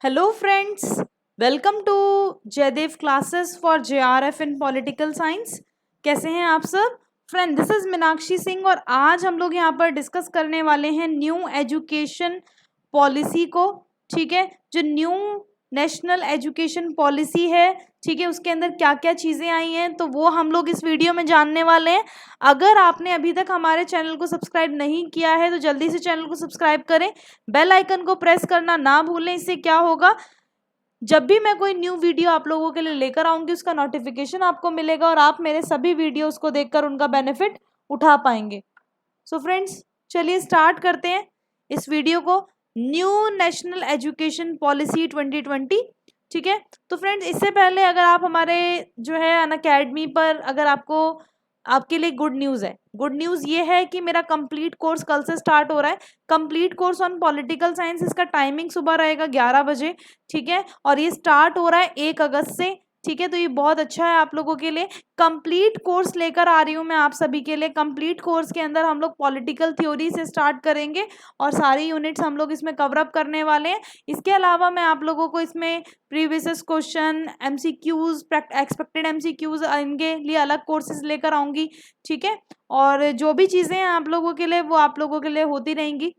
Hello friends, welcome to Jaidev classes for JRF in political science. कैसे हैं आप सब friend? This is Meenakshi Singh और आज हम लोग यहाँ पर डिस्कस करने वाले हैं न्यू एजुकेशन पॉलिसी को। ठीक है, जो न्यू नेशनल एजुकेशन पॉलिसी है, ठीक है, उसके अंदर क्या क्या चीज़ें आई हैं तो वो हम लोग इस वीडियो में जानने वाले हैं। अगर आपने अभी तक हमारे चैनल को सब्सक्राइब नहीं किया है तो जल्दी से चैनल को सब्सक्राइब करें, बेल आइकन को प्रेस करना ना भूलें। इससे क्या होगा, जब भी मैं कोई न्यू वीडियो आप लोगों के लिए लेकर आऊंगी उसका नोटिफिकेशन आपको मिलेगा और आप मेरे सभी वीडियोस को देखकर उनका बेनिफिट उठा पाएंगे। सो फ्रेंड्स, चलिए स्टार्ट करते हैं इस वीडियो को। New national education policy 2020। ठीक है, तो फ्रेंड्स इससे पहले अगर आप हमारे जो है अनअकैडमी पर, अगर आपके लिए गुड न्यूज़ है। गुड न्यूज़ ये है कि मेरा कंप्लीट कोर्स कल से स्टार्ट हो रहा है। Complete course on political science, इसका टाइमिंग सुबह रहेगा 11 बजे। ठीक है, और ये स्टार्ट हो रहा है 1 अगस्त से। ठीक है, तो ये बहुत अच्छा है आप लोगों के लिए। कंप्लीट कोर्स लेकर आ रही हूँ मैं आप सभी के लिए। कंप्लीट कोर्स के अंदर हम लोग पॉलिटिकल थ्योरी से स्टार्ट करेंगे और सारी यूनिट्स हम लोग इसमें कवर अप करने वाले हैं। इसके अलावा मैं आप लोगों को इसमें previous question, MCQs, expected MCQs, इनके लिए अलग कोर्सेज लेकर आऊँगी। ठीक है, और जो भी चीज़ें हैं आप लोगों के लिए वो आप लोगों के लिए होती रहेंगी।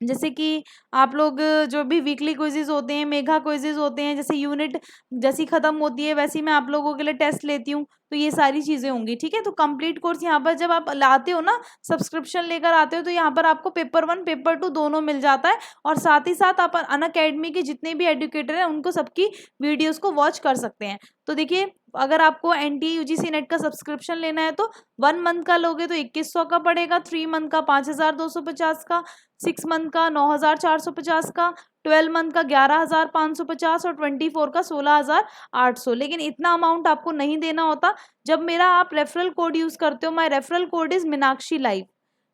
जैसे कि आप लोग जो भी वीकली क्विजेज होते हैं, मेगा क्विजेज होते हैं, जैसे यूनिट जैसी खत्म होती है वैसी मैं आप लोगों के लिए टेस्ट लेती हूँ, तो ये सारी चीज़ें होंगी। ठीक है, तो कंप्लीट कोर्स यहाँ पर जब आप लाते हो ना, सब्सक्रिप्शन लेकर आते हो, तो यहाँ पर आपको पेपर 1 पेपर 2 दोनों मिल जाता है। और साथ ही साथ आप अनअकैडमी के जितने भी एजुकेटर हैं उनको सबकी वीडियोज़ को वॉच कर सकते हैं। तो देखिए, अगर आपको NTA UGC नेट का सब्सक्रिप्शन लेना है तो 1 मंथ का लोगे तो 2100 का पड़ेगा, 3 मंथ का 5250 का, 6 मंथ का 9450 का, 12 मंथ का 11550 और 24 का 16800। लेकिन इतना अमाउंट आपको नहीं देना होता जब मेरा आप रेफरल कोड यूज करते हो। My referral code is Meenakshi live.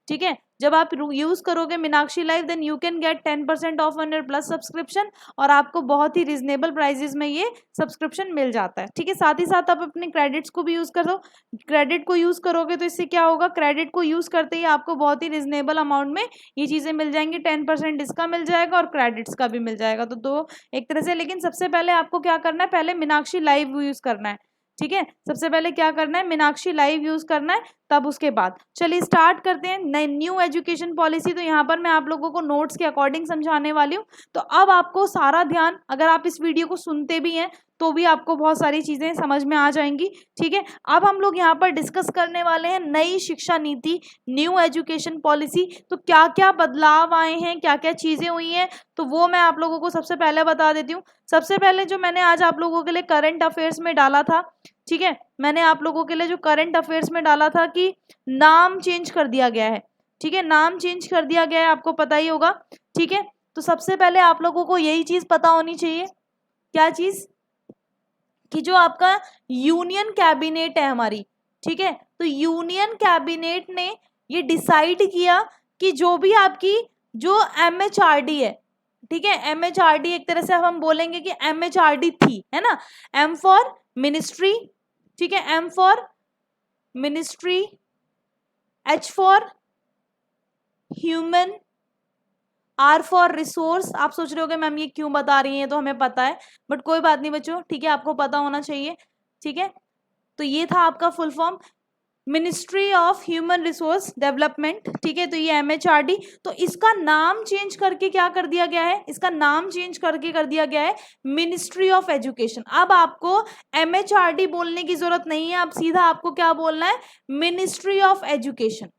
ठीक है, जब आप यूज करोगे Meenakshi live then you can get 10% off on your plus subscription और आपको बहुत ही रिजनेबल प्राइजेस में ये सब्सक्रिप्शन मिल जाता है। ठीक है, साथ ही साथ आप अपने क्रेडिट्स को भी यूज करो। क्रेडिट को यूज करोगे तो इससे क्या होगा, क्रेडिट को यूज करते ही आपको बहुत ही रिजनेबल अमाउंट में ये चीजें मिल जाएंगी। 10% इसका मिल जाएगा और क्रेडिट्स का भी मिल जाएगा, तो दो एक तरह से। लेकिन सबसे पहले आपको क्या करना है, पहले मीनाक्षी लाइव यूज करना है। ठीक है, सबसे पहले क्या करना है, मीनाक्षी लाइव यूज करना है, तब उसके बाद चलिए स्टार्ट करते हैं नई न्यू एजुकेशन पॉलिसी। तो यहाँ पर मैं आप लोगों को नोट्स के अकॉर्डिंग समझाने वाली हूँ। तो अब आपको सारा ध्यान, अगर आप इस वीडियो को सुनते भी हैं तो भी आपको बहुत सारी चीजें समझ में आ जाएंगी। ठीक है, अब हम लोग यहाँ पर डिस्कस करने वाले हैं नई शिक्षा नीति, न्यू एजुकेशन पॉलिसी। तो क्या क्या बदलाव आए हैं, क्या क्या चीजें हुई हैं, तो वो मैं आप लोगों को सबसे पहले बता देती हूँ। सबसे पहले जो मैंने आज आप लोगों के लिए करंट अफेयर्स में डाला था, ठीक है, मैंने आप लोगों के लिए जो करंट अफेयर्स में डाला था कि नाम चेंज कर दिया गया है। ठीक है, नाम चेंज कर दिया गया है, आपको पता ही होगा। ठीक है, तो सबसे पहले आप लोगों को यही चीज पता होनी चाहिए, क्या चीज, कि जो आपका यूनियन कैबिनेट है हमारी, ठीक है, तो यूनियन कैबिनेट ने ये डिसाइड किया कि जो भी आपकी जो MHRD है, ठीक है, MHRD एक तरह से हम बोलेंगे कि MHRD थी, है ना, M फॉर मिनिस्ट्री, ठीक है, M for ministry, H for human, R for resource. आप सोच रहे होगे मैम ये क्यों बता रही हैं, तो हमें पता है, बट कोई बात नहीं बच्चों, ठीक है, आपको पता होना चाहिए। ठीक है, तो ये था आपका full form, ministry of human resource development. ठीक है, तो ये MHRD, तो इसका नाम चेंज करके क्या कर दिया गया है, इसका नाम चेंज करके कर दिया गया है मिनिस्ट्री ऑफ एजुकेशन। अब आपको MHRD बोलने की जरूरत नहीं है, अब सीधा आपको क्या बोलना है, मिनिस्ट्री ऑफ एजुकेशन।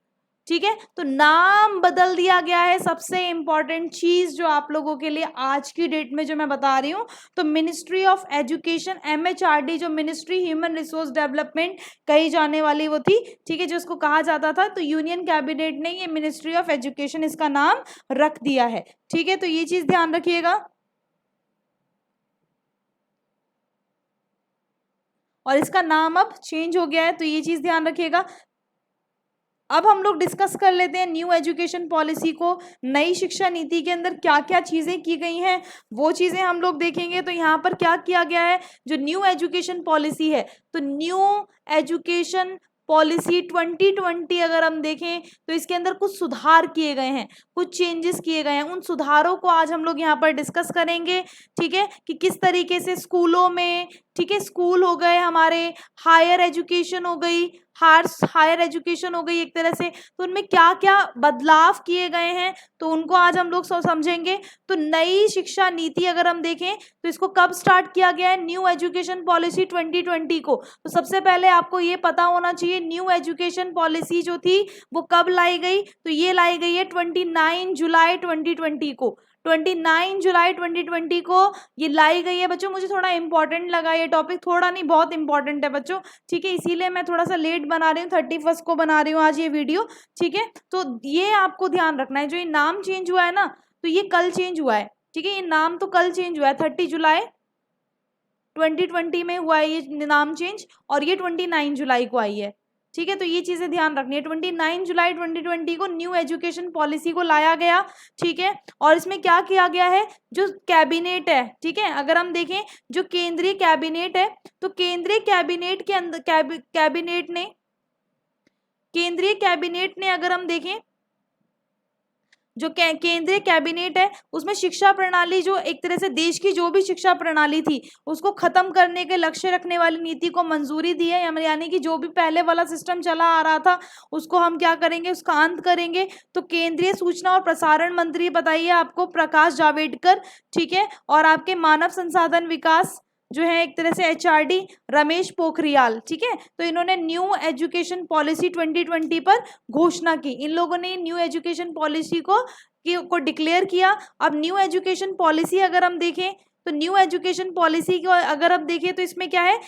ठीक है, तो नाम बदल दिया गया है। सबसे इंपॉर्टेंट चीज जो आप लोगों के लिए आज की डेट में जो मैं बता रही हूं, तो मिनिस्ट्री ऑफ एजुकेशन, MHRD, जो मिनिस्ट्री ह्यूमन रिसोर्स डेवलपमेंट कही जाने वाली वो थी, ठीक है, जो इसको कहा जाता था, तो यूनियन कैबिनेट ने ये मिनिस्ट्री ऑफ एजुकेशन इसका नाम रख दिया है। ठीक है, तो ये चीज ध्यान रखिएगा और इसका नाम अब चेंज हो गया है, तो ये चीज ध्यान रखिएगा। अब हम लोग डिस्कस कर लेते हैं न्यू एजुकेशन पॉलिसी को। नई शिक्षा नीति के अंदर क्या क्या चीज़ें की गई हैं वो चीज़ें हम लोग देखेंगे। तो यहाँ पर क्या किया गया है, जो न्यू एजुकेशन पॉलिसी है, तो न्यू एजुकेशन पॉलिसी 2020 अगर हम देखें तो इसके अंदर कुछ सुधार किए गए हैं, कुछ चेंजेस किए गए हैं। उन सुधारों को आज हम लोग यहाँ पर डिस्कस करेंगे, ठीक है, कि किस तरीके से स्कूलों में, ठीक है, स्कूल हो गए हमारे, हायर एजुकेशन हो गई, हायर एजुकेशन हो गई एक तरह से, तो उनमें क्या क्या बदलाव किए गए हैं, तो उनको आज हम लोग समझेंगे। तो नई शिक्षा नीति अगर हम देखें तो इसको कब स्टार्ट किया गया है, न्यू एजुकेशन पॉलिसी 2020 को। तो सबसे पहले आपको ये पता होना चाहिए न्यू एजुकेशन पॉलिसी जो थी वो कब लाई गई, तो ये लाई गई है 29 जुलाई 2020 को। 29 जुलाई 2020 को ये लाई गई है बच्चों। मुझे थोड़ा इंपॉर्टेंट लगा ये टॉपिक, थोड़ा नहीं बहुत इंपॉर्टेंट है बच्चों, ठीक है, इसीलिए मैं थोड़ा सा लेट बना रही हूँ, 31 को बना रही हूँ आज ये वीडियो, ठीक है। तो ये आपको ध्यान रखना है, जो ये नाम चेंज हुआ है ना, तो ये कल चेंज हुआ है, ठीक है, ये नाम तो कल चेंज हुआ है, 30 जुलाई 2020 में हुआ है ये नाम चेंज, और ये 29 जुलाई को आई है, ठीक है। तो ये चीजें ध्यान रखनी है, 29 जुलाई 2020 को न्यू एजुकेशन पॉलिसी को लाया गया, ठीक है। और इसमें क्या किया गया है, जो कैबिनेट है, ठीक है, अगर हम देखें जो केंद्रीय कैबिनेट है, तो केंद्रीय कैबिनेट के अंदर केंद्रीय कैबिनेट ने अगर हम देखें, जो केंद्रीय कैबिनेट है उसमें शिक्षा प्रणाली, जो एक तरह से देश की जो भी शिक्षा प्रणाली थी उसको खत्म करने के लक्ष्य रखने वाली नीति को मंजूरी दी है, यानी कि जो भी पहले वाला सिस्टम चला आ रहा था उसको हम क्या करेंगे, उसका अंत करेंगे। तो केंद्रीय सूचना और प्रसारण मंत्री बताइए आपको, प्रकाश जावड़ेकर, ठीक है, और आपके मानव संसाधन विकास जो है एक तरह से HRD रमेश पोखरियाल, ठीक है। तो इन्होंने न्यू एजुकेशन पॉलिसी 2020 पर घोषणा की, इन लोगों ने न्यू एजुकेशन पॉलिसी को डिक्लेयर किया। अब न्यू एजुकेशन पॉलिसी अगर हम देखें तो न्यू एजुकेशन पॉलिसी को अगर हम देखें तो इसमें क्या है,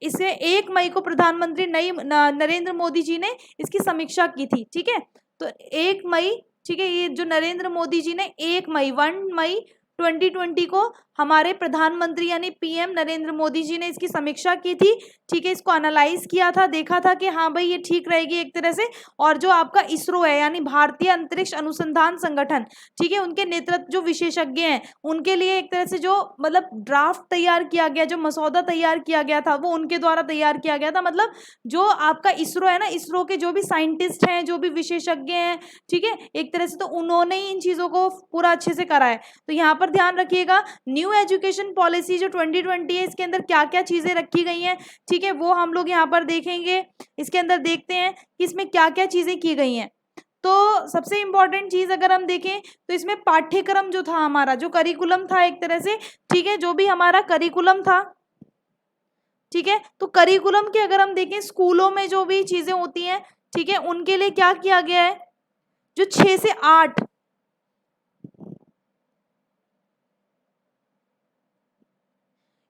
इसे 1 मई को प्रधानमंत्री नरेंद्र मोदी जी ने इसकी समीक्षा की थी, ठीक है। तो 1 मई, ठीक है, ये जो नरेंद्र मोदी जी ने 1 मई 2020 को हमारे प्रधानमंत्री यानी PM नरेंद्र मोदी जी ने इसकी समीक्षा की थी, ठीक है, इसको एनालाइज किया था, देखा था कि हाँ भाई ये ठीक रहेगी एक तरह से। और जो आपका इसरो है यानी भारतीय अंतरिक्ष अनुसंधान संगठन, ठीक है, उनके नेतृत्व जो विशेषज्ञ हैं उनके लिए एक तरह से जो मतलब ड्राफ्ट तैयार किया गया, जो मसौदा तैयार किया गया था वो उनके द्वारा तैयार किया गया था। मतलब जो आपका इसरो है ना, इसरो के जो भी साइंटिस्ट हैं, जो भी विशेषज्ञ हैं, ठीक है, एक तरह से तो उन्होंने ही इन चीजों को पूरा अच्छे से करा है। तो यहाँ पर ध्यान रखिएगा, न्यू एजुकेशन पॉलिसी जो 2020 है इसके अंदर क्या क्या चीजें रखी गई हैं, ठीक है, वो हम लोग यहाँ पर देखेंगे। इसके अंदर देखते हैं कि इसमें क्या क्या चीजें की गई हैं। तो सबसे इंपॉर्टेंट चीज अगर हम देखें तो इसमें पाठ्यक्रम जो था हमारा, जो करिकुलम था एक तरह से, ठीक है, जो भी हमारा करिकुलम था, ठीक है, तो करिकुलम के अगर हम देखें स्कूलों में जो भी चीजें होती हैं, ठीक है, उनके लिए क्या किया गया है, जो 6 से 8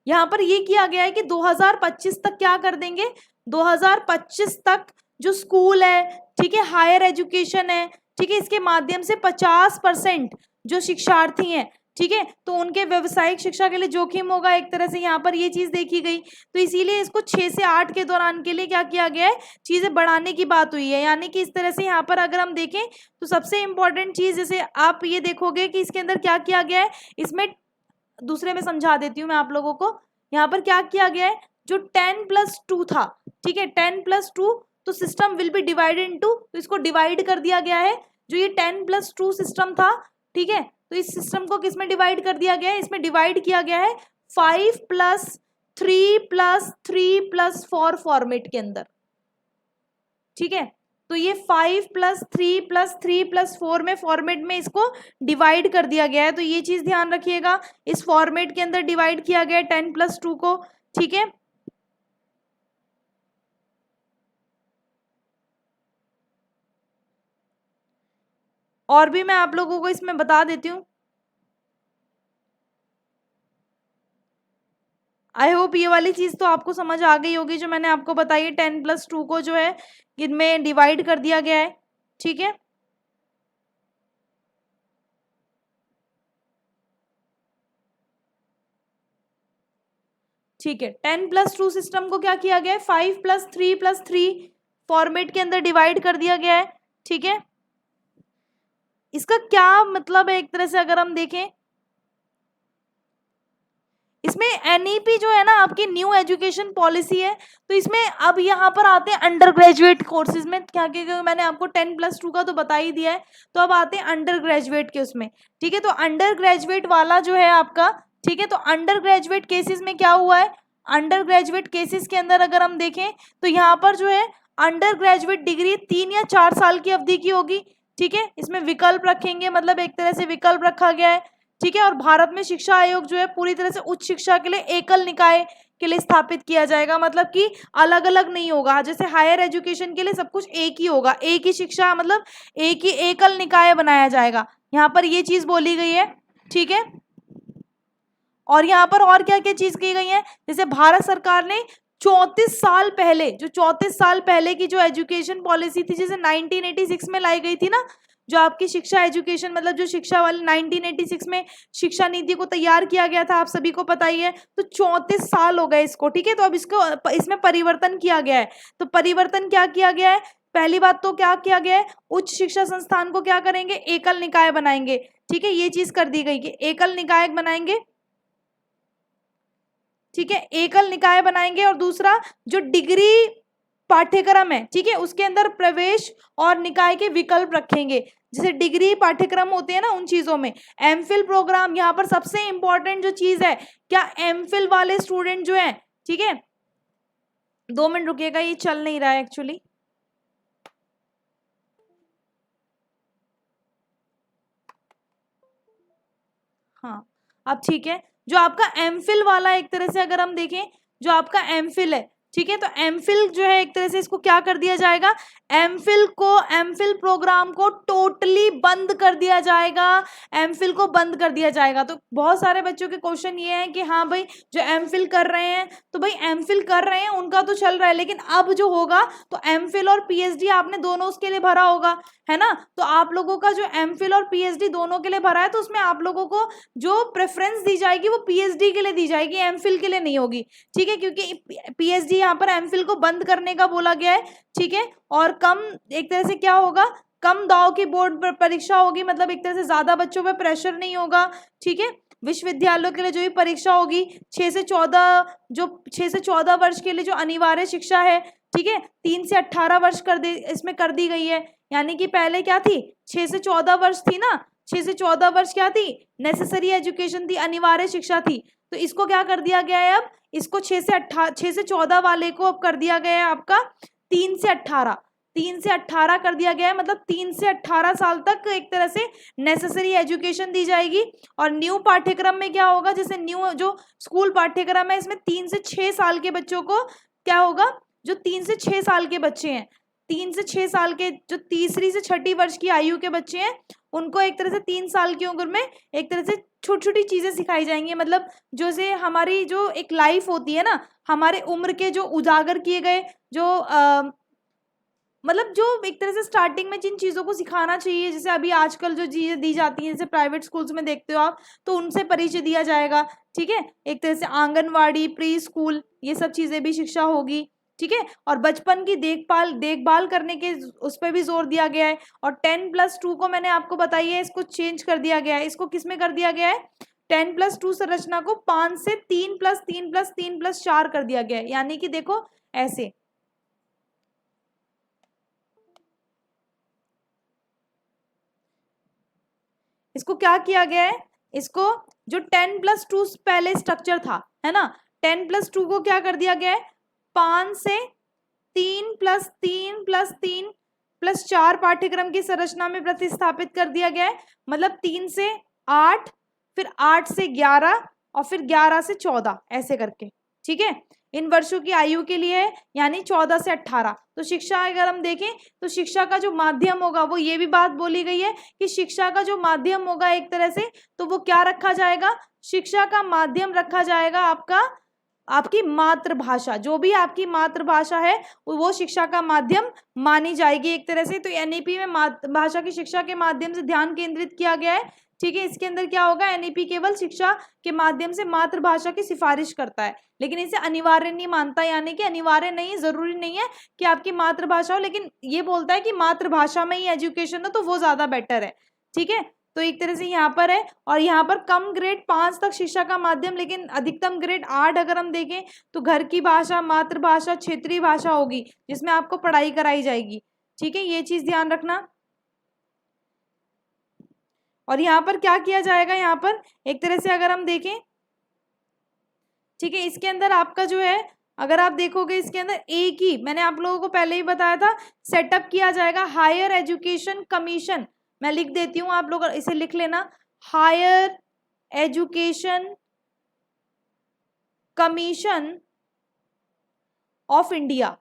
यहाँ पर ये किया गया है कि 2025 तक क्या कर देंगे, 2025 तक जो स्कूल है, ठीक है, हायर एजुकेशन है, ठीक है, इसके माध्यम से 50% जो शिक्षार्थी हैं, ठीक है, तो उनके व्यवसायिक शिक्षा के लिए जोखिम होगा एक तरह से, यहाँ पर ये चीज देखी गई। तो इसीलिए इसको 6 से 8 के दौरान के लिए क्या किया गया है, चीजें बढ़ाने की बात हुई है। यानी कि इस तरह से यहाँ पर अगर हम देखें तो सबसे इंपॉर्टेंट चीज, जैसे आप ये देखोगे कि इसके अंदर क्या किया गया है, इसमें दूसरे में समझा देती हूँ मैं आप लोगों को। यहाँ पर क्या किया गया है, जो 10+2 था, ठीक है, 10+2, तो system will be divided into, तो इसको डिवाइड कर दिया गया है। जो ये 10+2 सिस्टम था, ठीक है, तो इस सिस्टम को किसमें डिवाइड कर दिया गया है, इसमें डिवाइड किया गया है 5+3+3+4 फॉर्मेट के अंदर, ठीक है। तो ये 5+3+3+4 में फॉर्मेट में इसको डिवाइड कर दिया गया है। तो ये चीज ध्यान रखिएगा, इस फॉर्मेट के अंदर डिवाइड किया गया है 10+2 को, ठीक है। और भी मैं आप लोगों को इसमें बता देती हूँ। आई होप ये वाली चीज तो आपको समझ आ गई होगी जो मैंने आपको बताई है, 10+2 को जो है इनमें डिवाइड कर दिया गया है, ठीक है। ठीक है, 10+2 सिस्टम को क्या किया गया है, 5+3+3 फॉर्मेट के अंदर डिवाइड कर दिया गया है, ठीक है। इसका क्या मतलब है एक तरह से अगर हम देखें, इसमें एनईपी जो है ना आपकी न्यू एजुकेशन पॉलिसी है, तो इसमें अब यहाँ पर आते हैं अंडर ग्रेजुएट कोर्सेज में, क्या क्या मैंने आपको 10+2 का तो बता ही दिया है, तो अब आते हैं अंडर ग्रेजुएट के उसमें, ठीक है। तो अंडर ग्रेजुएट वाला जो है आपका, ठीक है, तो अंडर ग्रेजुएट केसेस में क्या हुआ है, अंडर ग्रेजुएट केसेस के अंदर अगर हम देखें तो यहाँ पर जो है अंडर ग्रेजुएट डिग्री 3 या 4 साल की अवधि की होगी, ठीक है। इसमें विकल्प रखेंगे, मतलब एक तरह से विकल्प रखा गया है, ठीक है। और भारत में शिक्षा आयोग जो है पूरी तरह से उच्च शिक्षा के लिए एकल निकाय के लिए स्थापित किया जाएगा, मतलब कि अलग अलग नहीं होगा, जैसे हायर एजुकेशन के लिए सब कुछ एक ही होगा, एक ही शिक्षा, मतलब एक ही एकल निकाय बनाया जाएगा, यहाँ पर ये चीज बोली गई है, ठीक है। और यहाँ पर और क्या क्या चीज की गई है, जैसे भारत सरकार ने 34 साल पहले, जो 34 साल पहले की जो एजुकेशन पॉलिसी थी, जैसे 1986 में लाई गई थी ना, जो आपकी शिक्षा एजुकेशन, मतलब जो शिक्षा वाली 1986 में शिक्षा नीति को तैयार किया गया था, आप सभी को पता ही है, तो 34 साल हो गए इसको, ठीक है। तो अब इसको इसमें परिवर्तन किया गया है, तो परिवर्तन क्या किया गया है, पहली बात तो क्या किया गया है, उच्च शिक्षा संस्थान को क्या करेंगे, एकल निकाय बनाएंगे, ठीक है, ये चीज कर दी गई कि एकल निकाय बनाएंगे, ठीक है, एकल निकाय बनाएंगे। और दूसरा जो डिग्री पाठ्यक्रम है, ठीक है, उसके अंदर प्रवेश और निकाय के विकल्प रखेंगे, जैसे डिग्री पाठ्यक्रम होते हैं ना उन चीजों में। एमफिल प्रोग्राम, यहाँ पर सबसे इंपॉर्टेंट जो चीज है, क्या एमफिल वाले स्टूडेंट जो है, ठीक है, 2 मिनट रुकिएगा, ये चल नहीं रहा है एक्चुअली, हाँ अब ठीक है। जो आपका एमफिल वाला, एक तरह से अगर हम देखें, जो आपका एमफिल है, ठीक है, तो एमफिल जो है एक तरह से इसको क्या कर दिया जाएगा, एमफिल प्रोग्राम को टोटली बंद कर दिया जाएगा, एमफिल को बंद कर दिया जाएगा। तो बहुत सारे बच्चों के क्वेश्चन ये है कि हाँ भाई जो एमफिल कर रहे हैं, तो भाई एमफिल कर रहे हैं उनका तो चल रहा है, लेकिन अब जो होगा तो एमफिल और पीएचडी आपने दोनों उसके लिए भरा होगा, है ना, तो आप लोगों का जो एमफिल और पीएचडी दोनों के लिए भरा है, तो उसमें आप लोगों को जो प्रेफरेंस दी जाएगी वो पीएचडी के लिए दी जाएगी, एमफिल के लिए नहीं होगी, ठीक है, क्योंकि पीएचडी यहाँ पर एमफिल को बंद करने का बोला गया है, ठीक है। और कम, एक तरह से क्या होगा, कम दाव की बोर्ड पर परीक्षा होगी, मतलब एक तरह से ज्यादा बच्चों पर प्रेशर नहीं होगा, ठीक है। विश्वविद्यालयों के लिए जो भी परीक्षा होगी 6 से 14 वर्ष के लिए जो अनिवार्य शिक्षा है, ठीक है, 3 से 18 वर्ष इसमें कर दी गई है, यानी कि पहले क्या थी, 6 से 14 वर्ष थी ना, 6 से 14 वर्ष क्या थी, नेसेसरी एजुकेशन थी, अनिवार्य शिक्षा थी, तो इसको क्या कर दिया गया है, अब इसको 6 से 14 वाले को अब कर दिया गया है आपका 3 से 18 कर दिया गया है, मतलब 3 से 18 साल तक एक तरह से नेसेसरी एजुकेशन दी जाएगी। और न्यू पाठ्यक्रम में क्या होगा, जैसे न्यू जो स्कूल पाठ्यक्रम है, इसमें 3 से 6 साल के बच्चों को क्या होगा, जो 3 से 6 साल के बच्चे हैं, 3 से 6 साल के जो तीसरी से छठी वर्ष की आयु के बच्चे हैं, उनको एक तरह से 3 साल की उम्र में एक तरह से छोटी छोटी चीजें सिखाई जाएंगी, मतलब जो से हमारी जो एक लाइफ होती है ना, हमारे उम्र के जो उजागर किए गए जो मतलब जो एक तरह से स्टार्टिंग में जिन चीज़ों को सिखाना चाहिए, जैसे अभी आजकल जो चीज़ें दी जाती हैं, जैसे प्राइवेट स्कूल्स में देखते हो आप, तो उनसे परिचय दिया जाएगा, ठीक है, एक तरह से आंगनवाड़ी, प्री स्कूल, ये सब चीज़ें भी शिक्षा होगी, ठीक है। और बचपन की देखभाल करने के उस पर भी जोर दिया गया है। और 10+2 को मैंने आपको बताई है, इसको चेंज कर दिया गया है, इसको किस में कर दिया गया है, 10+2 संरचना को 5 से 3+3+3+4 कर दिया गया है, यानी कि देखो ऐसे, इसको क्या किया गया है, इसको जो 10+2 पहले स्ट्रक्चर था, है ना, 10+2 को क्या कर दिया गया है, 5 से 3+3+3+4 पाठ्यक्रम की संरचना में प्रतिस्थापित कर दिया गया है, मतलब 3 से 8, फिर 8 से 11 और फिर 11 से 14 ऐसे करके, ठीक है, इन वर्षों की आयु के लिए है, यानी 14 से 18। तो शिक्षा अगर हम देखें तो शिक्षा का जो माध्यम होगा, वो ये भी बात बोली गई है कि शिक्षा का जो माध्यम होगा एक तरह से, तो वो क्या रखा जाएगा, शिक्षा का माध्यम रखा जाएगा आपकी मातृभाषा, जो भी आपकी मातृभाषा है वो शिक्षा का माध्यम मानी जाएगी एक तरह से। तो एनईपी में मातृभाषा की शिक्षा के माध्यम से ध्यान केंद्रित किया गया है, ठीक है। इसके अंदर क्या होगा, एनईपी केवल शिक्षा के माध्यम से मातृभाषा की सिफारिश करता है, लेकिन इसे अनिवार्य नहीं मानता, यानी कि अनिवार्य नहीं, जरूरी नहीं है कि आपकी मातृभाषा हो, लेकिन ये बोलता है कि मातृभाषा में ही एजुकेशन हो तो वो ज्यादा बेटर है, ठीक है। तो एक तरह से यहाँ पर है। और यहाँ पर कम ग्रेड 5 तक शिक्षा का माध्यम, लेकिन अधिकतम ग्रेड 8 अगर हम देखें तो घर की भाषा, मातृभाषा, क्षेत्रीय भाषा होगी जिसमें आपको पढ़ाई कराई जाएगी। ठीक है, ये चीज ध्यान रखना। और यहाँ पर क्या किया जाएगा, यहाँ पर एक तरह से अगर हम देखें, ठीक है, इसके अंदर आपका जो है, अगर आप देखोगे इसके अंदर एक ही, मैंने आप लोगों को पहले ही बताया था, सेटअप किया जाएगा हायर एजुकेशन कमीशन। मैं लिख देती हूँ, आप लोग इसे लिख लेना, higher education commission of India,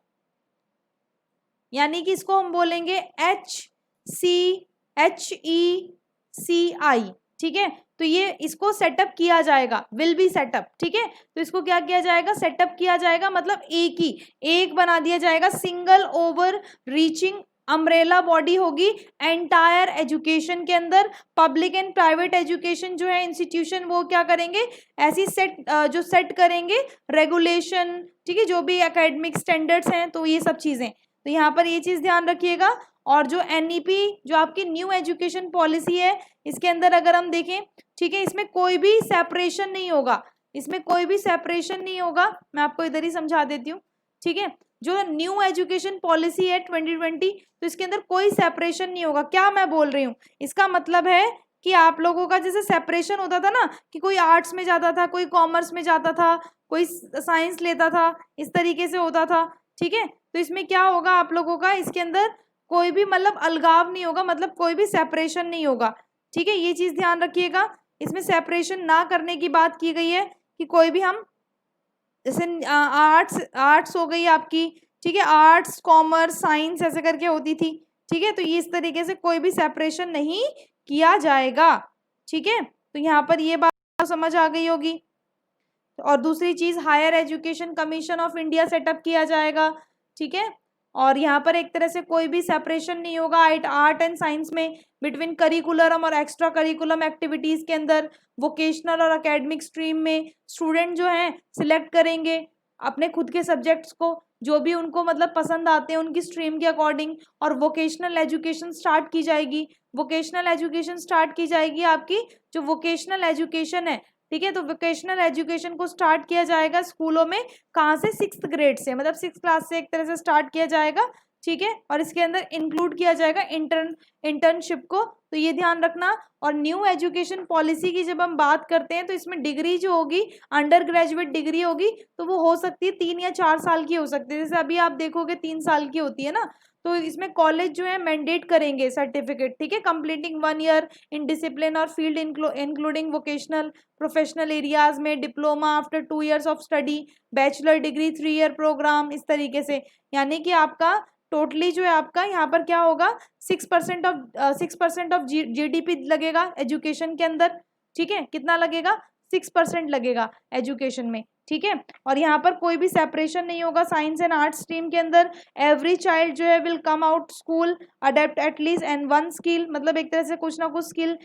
यानी कि इसको हम बोलेंगे HCHECI। ठीक है, तो ये इसको सेटअप किया जाएगा, विल बी सेटअप। ठीक है, तो इसको क्या किया जाएगा, सेटअप किया जाएगा, मतलब एक बना दिया जाएगा, single over reaching umbrella body होगी एंटायर एजुकेशन के अंदर। पब्लिक एंड प्राइवेट एजुकेशन जो है इंस्टीट्यूशन, वो क्या करेंगे, ऐसी सेट करेंगे रेगुलेशन, ठीक है, जो भी एकेडमिक स्टैंडर्ड्स हैं, तो ये सब चीजें, तो यहाँ पर ये चीज ध्यान रखिएगा। और जो NEP, जो आपकी न्यू एजुकेशन पॉलिसी है, इसके अंदर अगर हम देखें, ठीक है, इसमें कोई भी सेपरेशन नहीं होगा, इसमें कोई भी सेपरेशन नहीं होगा। मैं आपको इधर ही समझा देती हूँ। ठीक है, जो न्यू एजुकेशन पॉलिसी है 2020, तो इसके अंदर कोई सेपरेशन नहीं होगा। क्या मैं बोल रही हूँ, इसका मतलब है कि आप लोगों का जैसे सेपरेशन होता था ना, कि कोई आर्ट्स में जाता था, कोई कॉमर्स में जाता था, कोई साइंस लेता था, इस तरीके से होता था। ठीक है, तो इसमें क्या होगा आप लोगों का, इसके अंदर कोई भी मतलब अलगाव नहीं होगा, मतलब कोई भी सेपरेशन नहीं होगा। ठीक है, ये चीज ध्यान रखिएगा। इसमें सेपरेशन ना करने की बात की गई है कि कोई भी हम, जैसे आर्ट्स हो गई आपकी, ठीक है, आर्ट्स कॉमर्स साइंस ऐसे करके होती थी। ठीक है, तो ये इस तरीके से कोई भी सेपरेशन नहीं किया जाएगा। ठीक है, तो यहाँ पर ये बात समझ आ गई होगी। और दूसरी चीज, higher education commission of India setup किया जाएगा। ठीक है, और यहाँ पर एक तरह से कोई भी सेपरेशन नहीं होगा आर्ट एंड साइंस में, बिटवीन करिकुलम और एक्स्ट्रा करिकुलम एक्टिविटीज के अंदर। वोकेशनल और एकेडमिक स्ट्रीम में स्टूडेंट जो हैं सिलेक्ट करेंगे अपने खुद के सब्जेक्ट्स को, जो भी उनको मतलब पसंद आते हैं उनकी स्ट्रीम के अकॉर्डिंग। और वोकेशनल एजुकेशन स्टार्ट की जाएगी, वोकेशनल एजुकेशन स्टार्ट की जाएगी आपकी, जो वोकेशनल एजुकेशन है। ठीक है, तो वोकेशनल एजुकेशन को स्टार्ट किया जाएगा स्कूलों में, कहाँ से, 6th ग्रेड से, मतलब 6th क्लास से एक तरह से स्टार्ट किया जाएगा। ठीक है, और इसके अंदर इंक्लूड किया जाएगा इंटर्नशिप को, तो ये ध्यान रखना। और न्यू एजुकेशन पॉलिसी की जब हम बात करते हैं, तो इसमें डिग्री जो होगी, अंडर ग्रेजुएट डिग्री होगी, तो वो हो सकती है 3 या 4 साल की हो सकती है। जैसे अभी आप देखोगे 3 साल की होती है ना, तो इसमें कॉलेज जो है मैंडेट करेंगे सर्टिफिकेट। ठीक है, कंप्लीटिंग 1 ईयर इन डिसिप्लिन और field including vocational professional areas में, diploma after 2 years of study, bachelor degree 3 year program, इस तरीके से। यानी कि आपका टोटली जो है आपका यहाँ पर क्या होगा, 6% ऑफ GDP लगेगा एजुकेशन के अंदर। ठीक है, कितना लगेगा, 6% लगेगा एजुकेशन में। ठीक है, और यहाँ पर कोई भी सेपरेशन नहीं होगा साइंस एंड आर्ट्स स्ट्रीम के अंदर। एवरी चाइल्ड जो है will come out school adapt at least and 1 skill, मतलब एक तरह से कुछ ना कुछ स्किल।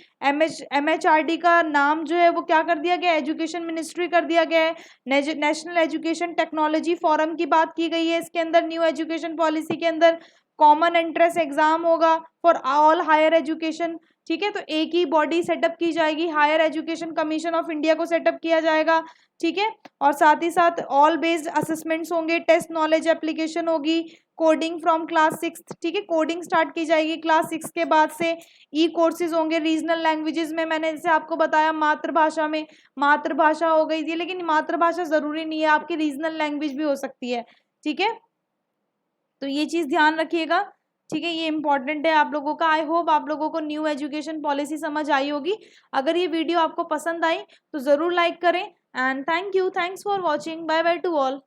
MHRD का नाम जो है वो क्या कर दिया गया, एजुकेशन मिनिस्ट्री कर दिया गया है। नेशनल एजुकेशन टेक्नोलॉजी फोरम की बात की गई है इसके अंदर, न्यू एजुकेशन पॉलिसी के अंदर। कॉमन एंट्रेंस एग्जाम होगा फॉर ऑल हायर एजुकेशन। ठीक है, तो एक ही बॉडी सेटअप की जाएगी, higher education commission of India को सेटअप किया जाएगा। ठीक है, और साथ ही साथ ऑल बेस्ड असेसमेंट्स होंगे, टेस्ट नॉलेज एप्लीकेशन होगी, कोडिंग फ्रॉम क्लास 6। ठीक है, कोडिंग स्टार्ट की जाएगी क्लास 6 के बाद से। ई कोर्सेज होंगे रीजनल लैंग्वेजेस में, मैंने जैसे आपको बताया मातृभाषा में, मातृभाषा हो गई थी, लेकिन मातृभाषा जरूरी नहीं है, आपकी रीजनल लैंग्वेज भी हो सकती है। ठीक है, तो ये चीज ध्यान रखिएगा। ठीक है, ये इंपॉर्टेंट है आप लोगों का। आई होप आप लोगों को न्यू एजुकेशन पॉलिसी समझ आई होगी। अगर ये वीडियो आपको पसंद आई तो जरूर लाइक करें। And thanks for watching, bye bye to all.